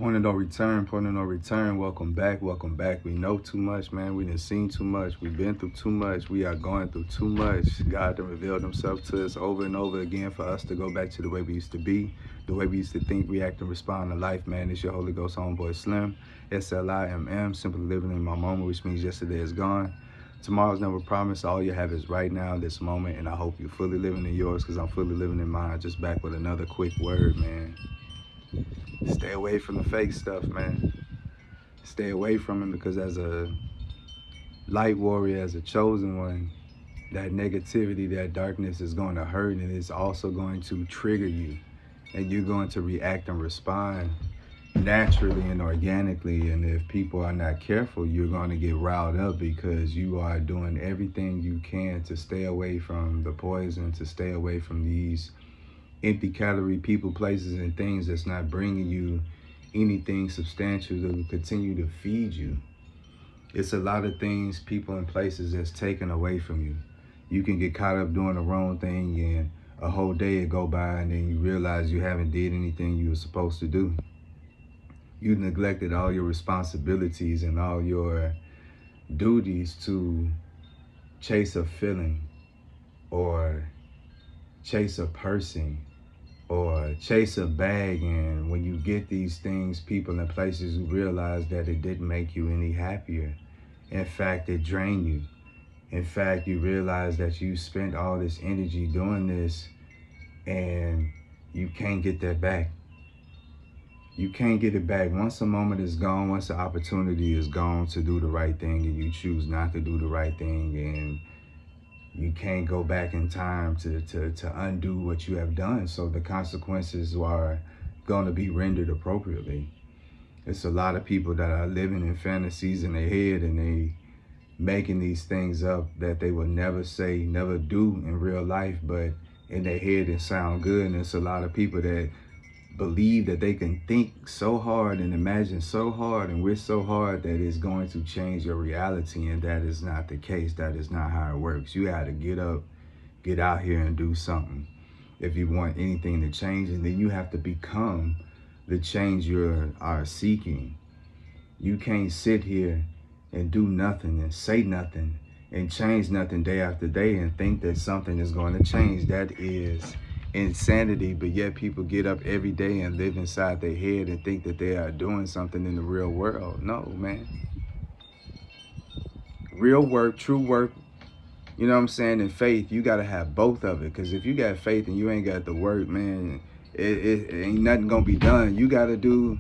Point of no return, point of no return. Welcome back, welcome back. We know too much, man. We done seen too much. We've been through too much. We are going through too much. God done revealed himself to us over and over again for us to go back to the way we used to be, the way we used to think, react, and respond to life, man. It's your Holy Ghost homeboy Slim, SLIMM, simply living in my moment, which means yesterday is gone. Tomorrow's never promised. All you have is right now, this moment, and I hope you're fully living in yours because I'm fully living in mine. Just back with another quick word, man. Stay away from the fake stuff, man. Stay away from it because as a light warrior, as a chosen one, that negativity, that darkness is going to hurt, and it's also going to trigger you. And you're going to react and respond naturally and organically. And if people are not careful, you're going to get riled up because you are doing everything you can to stay away from the poison, to stay away from these empty calorie people, places, and things that's not bringing you anything substantial to continue to feed you. It's a lot of things, people, and places that's taken away from you. You can get caught up doing the wrong thing and a whole day will go by and then you realize you haven't did anything you were supposed to do. You neglected all your responsibilities and all your duties to chase a feeling or chase a person or chase a bag. And when you get these things, people, and places, you realize that it didn't make you any happier. In fact, it drained you. In fact, you realize that you spent all this energy doing this and you can't get that back. You can't get it back. Once a moment is gone, once the opportunity is gone to do the right thing and you choose not to do the right thing, and you can't go back in time to undo what you have done. So the consequences are going to be rendered appropriately. It's a lot of people that are living in fantasies in their head and they making these things up that they will never say, never do in real life, but in their head it sound good. And it's a lot of people that believe that they can think so hard and imagine so hard and wish so hard that it's going to change your reality, and that is not the case. That is not how it works. You got to get up, get out here and do something if you want anything to change, and then you have to become the change you are seeking. You can't sit here and do nothing and say nothing and change nothing day after day and think that something is going to change. That is insanity. But yet people get up every day and live inside their head and think that they are doing something in the real world. No, man. Real work, true work, you know what I'm saying, and faith, you got to have both of it. Because if you got faith and you ain't got the work, man, it ain't nothing going to be done. You got to do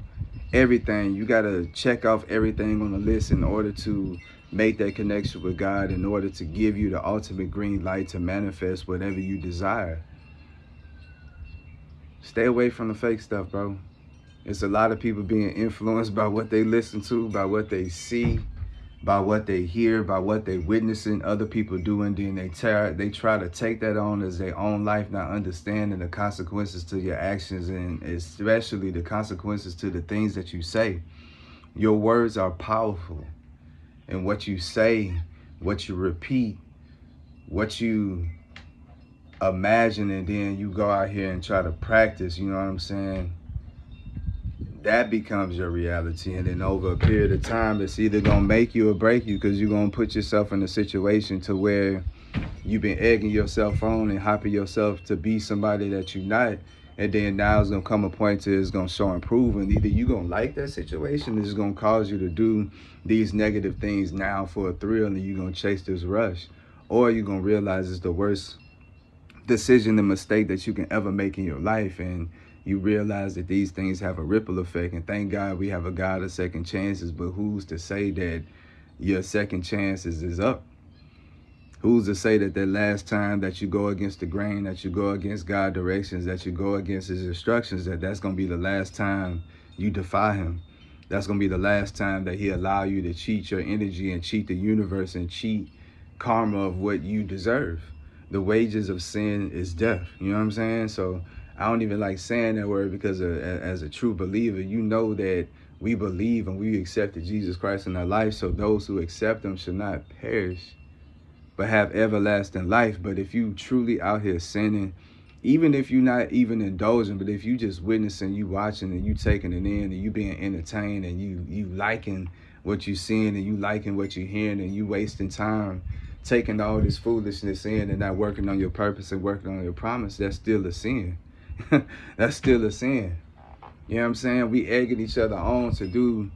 everything. You got to check off everything on the list in order to make that connection with God, in order to give you the ultimate green light to manifest whatever you desire. Stay away from the fake stuff, bro. It's a lot of people being influenced by what they listen to, by what they see, by what they hear, by what they witnessing other people do, and then they try to take that on as their own life, not understanding the consequences to your actions, and especially the consequences to the things that you say. Your words are powerful, and what you say, what you repeat, what you imagine, and then you go out here and try to practice, you know what I'm saying? That becomes your reality. And then over a period of time, it's either going to make you or break you, because you're going to put yourself in a situation to where you've been egging yourself on and hyping yourself to be somebody that you're not. And then now it's going to come a point to it's going to show improvement. Either you're going to like that situation, it's going to cause you to do these negative things now for a thrill, and you're going to chase this rush. Or you're going to realize it's the worst decision and mistake that you can ever make in your life, and you realize that these things have a ripple effect. And thank God we have a God of second chances, but who's to say that your second chances is up? Who's to say that last time that you go against the grain, that you go against God's directions, that you go against his instructions, that's going to be the last time you defy him? That's going to be the last time that he allow you to cheat your energy and cheat the universe and cheat karma of what you deserve. The wages of sin is death. You know what I'm saying? So I don't even like saying that word, because as a true believer, you know that we believe and we accepted Jesus Christ in our life. So those who accept him should not perish, but have everlasting life. But if you truly out here sinning even if you're not even indulging, but if you just witnessing, you watching and you taking it in and you being entertained and you liking what you seeing and you liking what you hearing and you wasting time taking all this foolishness in and not working on your purpose and working on your promise, that's still a sin. That's still a sin. You know what I'm saying? We egging each other on to do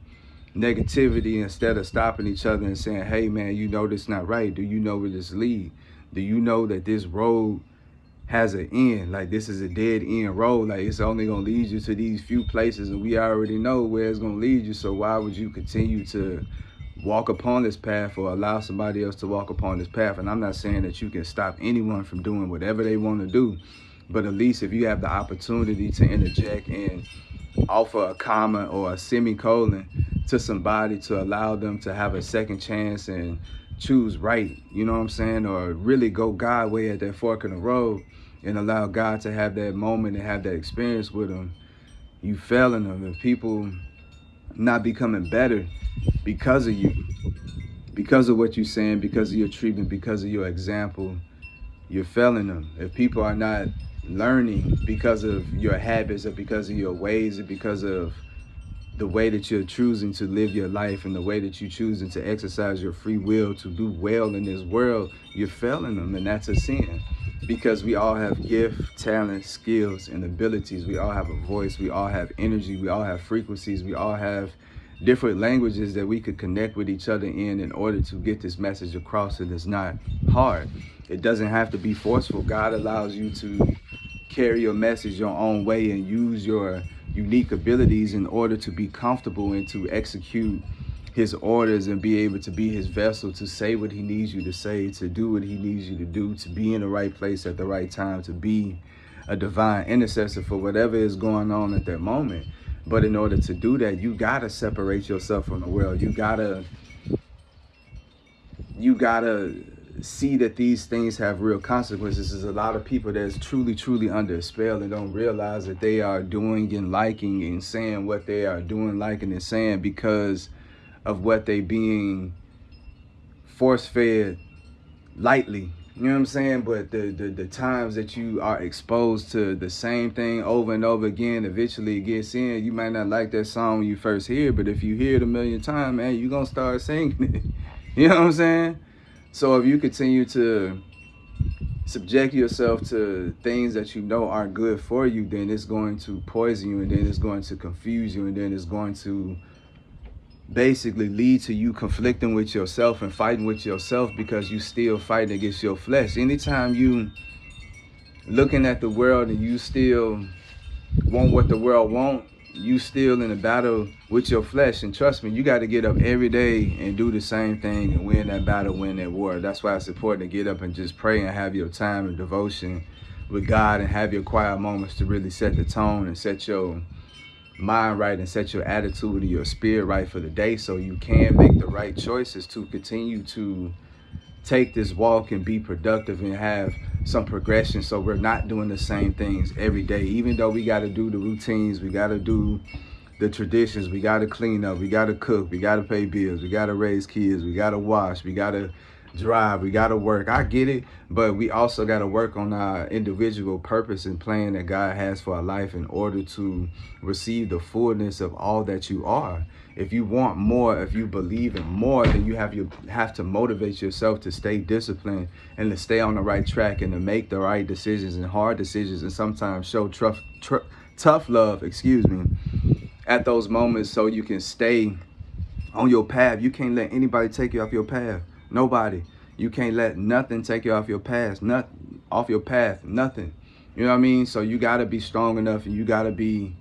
negativity instead of stopping each other and saying, hey man, you know this not right. Do you know where this lead? Do you know that this road has an end? Like, this is a dead end road. Like, it's only gonna lead you to these few places and we already know where it's gonna lead you. So why would you continue to walk upon this path or allow somebody else to walk upon this path? And I'm not saying that you can stop anyone from doing whatever they want to do, but at least if you have the opportunity to interject and offer a comma or a semicolon to somebody to allow them to have a second chance and choose right, you know what I'm saying, or really go God way at that fork in the road and allow God to have that moment and have that experience with them, you failing them. And people not becoming better because of you, because of what you're saying, because of your treatment, because of your example, you're failing them. If people are not learning because of your habits or because of your ways or because of the way that you're choosing to live your life and the way that you're choosing to exercise your free will to do well in this world, you're failing them. And that's a sin, because we all have gift, talent, skills, and abilities. We all have a voice. We all have energy. We all have frequencies. We all have different languages that we could connect with each other in order to get this message across. And it's not hard. It doesn't have to be forceful. God allows you to carry your message your own way and use your unique abilities in order to be comfortable and to execute his orders and be able to be his vessel to say what he needs you to say, to do what he needs you to do, to be in the right place at the right time, to be a divine intercessor for whatever is going on at that moment. But in order to do that, you gotta separate yourself from the world. You gotta see that these things have real consequences. There's a lot of people that's truly under a spell and don't realize that they are doing and liking and saying what they are doing, liking and saying because of what they being force-fed lightly. You know what I'm saying? But the times that you are exposed to the same thing over and over again, eventually it gets in. You might not like that song when you first hear it, but if you hear it a million times, man, you're gonna start singing it. You know what I'm saying? So if you continue to subject yourself to things that you know aren't good for you, then it's going to poison you, and then it's going to confuse you, and then it's going to basically lead to you conflicting with yourself and fighting with yourself because you still fighting against your flesh. Anytime you looking at the world and you still want what the world wants, you still in a battle with your flesh. And trust me, you got to get up every day and do the same thing and win that battle, win that war. That's why it's important to get up and just pray and have your time of devotion with God and have your quiet moments to really set the tone and set your mind right and set your attitude and your spirit right for the day, so you can make the right choices to continue to take this walk and be productive and have some progression, so we're not doing the same things every day. Even though we got to do the routines, we got to do the traditions, we got to clean up, we got to cook, we got to pay bills, we got to raise kids, we got to wash, we got to drive, we got to work. I get it, but we also got to work on our individual purpose and plan that God has for our life in order to receive the fullness of all that you are. If you want more, if you believe in more, then you have to motivate yourself to stay disciplined and to stay on the right track and to make the right decisions and hard decisions, and sometimes show tough love, at those moments, so you can stay on your path. You can't let anybody take you off your path. Nobody. You can't let nothing take you off your path. Nothing. You know what I mean? So you got to be strong enough and you got to be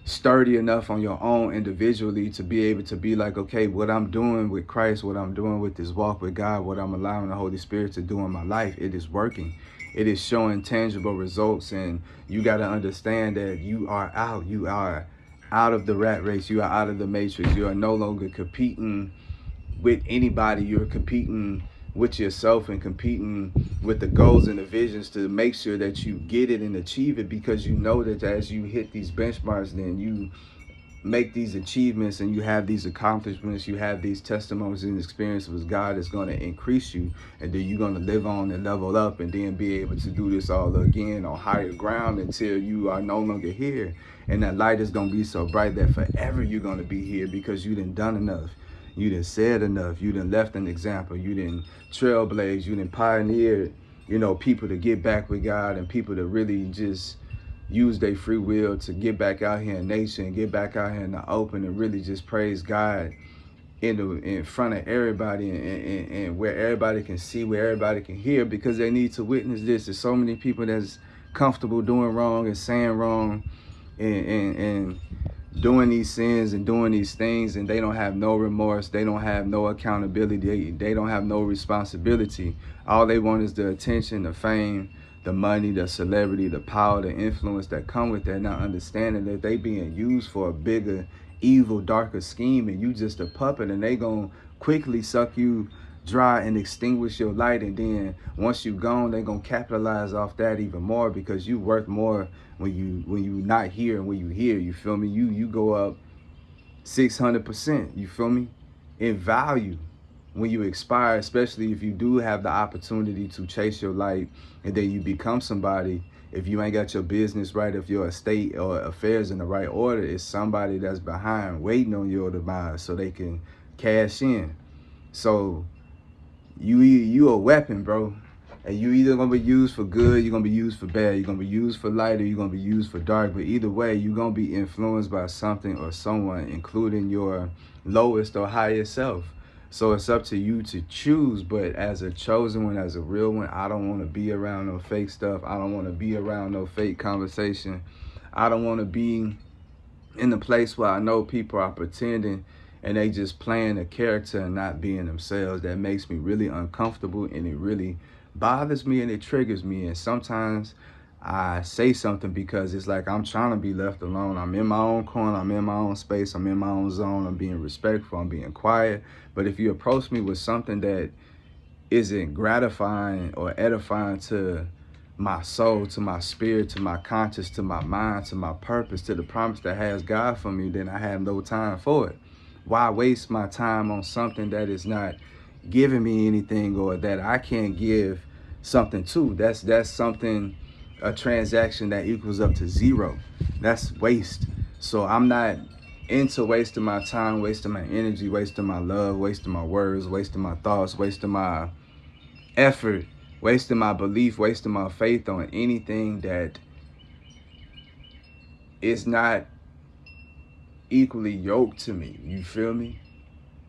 sturdy enough on your own individually to be able to be like, okay, what I'm doing with Christ, what I'm doing with this walk with God, what I'm allowing the Holy Spirit to do in my life, it is working. It is showing tangible results, and you got to understand that you are out of the rat race. You are out of the matrix. You are no longer competing with anybody. You're competing with yourself and competing with the goals and the visions to make sure that you get it and achieve it, because you know that as you hit these benchmarks, then you make these achievements and you have these accomplishments, you have these testimonies and experiences with God is going to increase you, and then you're going to live on and level up and then be able to do this all again on higher ground until you are no longer here. And that light is going to be so bright that forever you're going to be here because you done enough. You done said enough. You done left an example. You done trailblaze. You done pioneered, you know, people to get back with God and people to really just use their free will to get back out here in nature and get back out here in the open and really just praise God in front of everybody and where everybody can see, where everybody can hear, because they need to witness this. There's so many people that's comfortable doing wrong and saying wrong and doing these sins and doing these things, and they don't have no remorse, they don't have no accountability, they don't have no responsibility. All they want is the attention, the fame, the money, the celebrity, the power, the influence that come with that, not understanding that they being used for a bigger, evil, darker scheme, and you just a puppet, and they gonna quickly suck you dry and extinguish your light. And then once you gone, they gonna capitalize off that even more, because you worth more when you not here and when you here. You feel me? You go up 600%. You feel me? In value when you expire, especially if you do have the opportunity to chase your light and then you become somebody. If you ain't got your business right, if your estate or affairs in the right order, it's somebody that's behind waiting on your demise so they can cash in. So you a weapon, bro. And you either gonna be used for good, you're gonna be used for bad, you're gonna be used for light, or you're gonna be used for dark. But either way, you're gonna be influenced by something or someone, including your lowest or highest self. So it's up to you to choose. But as a chosen one, as a real one, I don't want to be around no fake stuff. I don't want to be around no fake conversation. I don't want to be in the place where I know people are pretending and they just playing a character and not being themselves. That makes me really uncomfortable, and it really bothers me and it triggers me. And sometimes I say something because it's like I'm trying to be left alone. I'm in my own corner, I'm in my own space, I'm in my own zone, I'm being respectful, I'm being quiet. But if you approach me with something that isn't gratifying or edifying to my soul, to my spirit, to my conscience, to my mind, to my purpose, to the promise that has God for me, then I have no time for it. Why waste my time on something that is not giving me anything, or that I can't give something to? That's something, a transaction that equals up to zero. That's waste. So I'm not into wasting my time, wasting my energy, wasting my love, wasting my words, wasting my thoughts, wasting my effort, wasting my belief, wasting my faith on anything that is not equally yoked to me. You feel me?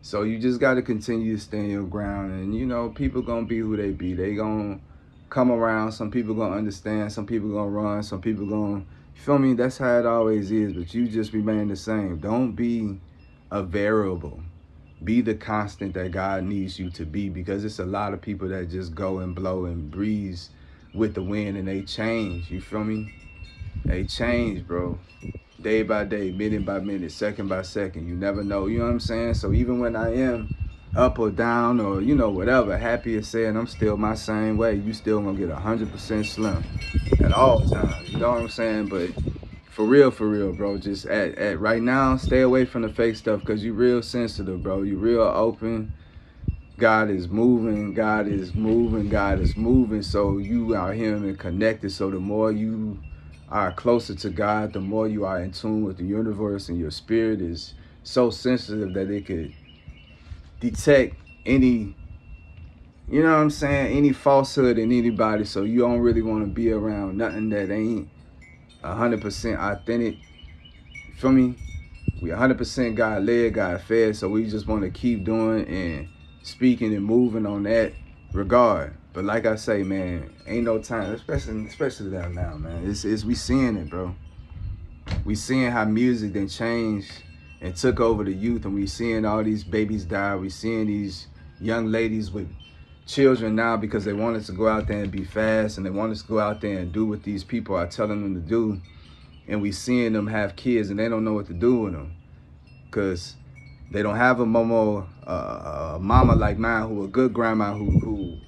So you just got to continue to stand your ground. And, you know, people going to be who they be. They going to come around. Some people going to understand. Some people going to run. Some people going to, you feel me? That's how it always is. But you just remain the same. Don't be a variable. Be the constant that God needs you to be, because it's a lot of people that just go and blow and breeze with the wind, and they change. You feel me? They change, bro. Day by day, minute by minute, second by second. You never know. You know what I'm saying? So even when I am up or down or, you know, whatever, happy or sad, I'm still my same way. You still gonna get 100% slim at all times. You know what I'm saying? But for real, bro, just at right now, stay away from the fake stuff, because you real sensitive, bro. You real open. God is moving, God is moving, God is moving. So you are Him and connected. So the more you are closer to God, the more you are in tune with the universe, and your spirit is so sensitive that it could detect any, you know what I'm saying, any falsehood in anybody. So you don't really want to be around nothing that ain't 100% authentic. You feel me? We 100% God led, God fed. So we just want to keep doing and speaking and moving on that regard. But like I say, man, ain't no time, especially down now, man. It's we seeing it, bro. We seeing how music then changed and took over the youth, and we seeing all these babies die. We seeing these young ladies with children now because they want us to go out there and be fast, and they want us to go out there and do what these people are telling them to do. And we seeing them have kids and they don't know what to do with them, because they don't have a mama like mine, who a good grandma who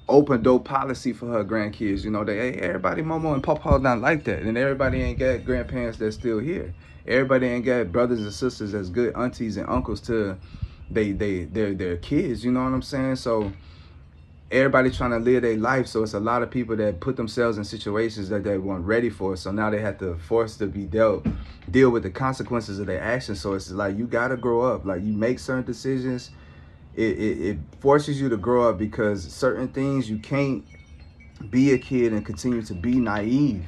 open door policy for her grandkids. You know, everybody mama and papa not like that, and everybody ain't got grandparents that's still here. Everybody ain't got brothers and sisters as good aunties and uncles to their kids, you know what I'm saying? So everybody trying to live their life, so it's a lot of people that put themselves in situations that they weren't ready for, so now they have to force to be deal with the consequences of their actions. So it's like you gotta grow up. Like, you make certain decisions, it forces you to grow up, because certain things you can't be a kid and continue to be naive.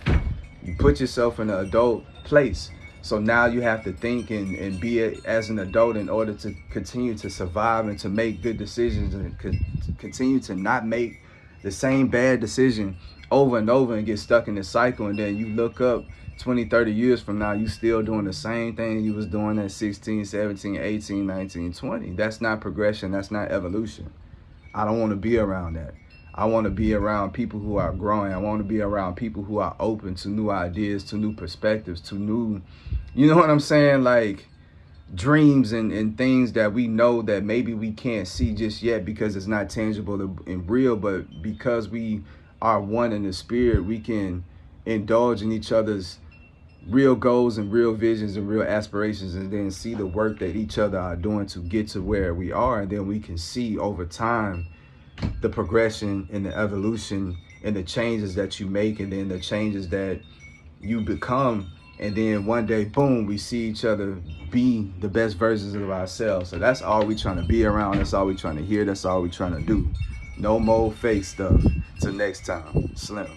You put yourself in an adult place, so now you have to think and be as an adult in order to continue to survive and to make good decisions, and continue to not make the same bad decision over and over and get stuck in this cycle. And then you look up 20, 30 years from now, you still doing the same thing you was doing at 16, 17, 18, 19, 20. That's not progression. That's not evolution. I don't want to be around that. I want to be around people who are growing. I want to be around people who are open to new ideas, to new perspectives, to new, you know what I'm saying? Like, dreams and things that we know that maybe we can't see just yet because it's not tangible and real, but because we are one in the spirit, we can indulge in each other's real goals and real visions and real aspirations, and then see the work that each other are doing to get to where we are. And then we can see over time the progression and the evolution and the changes that you make, and then the changes that you become. And then one day, boom, we see each other be the best versions of ourselves. So that's all we trying to be around. That's all we trying to hear. That's all we trying to do. No more fake stuff. Till next time, Slim.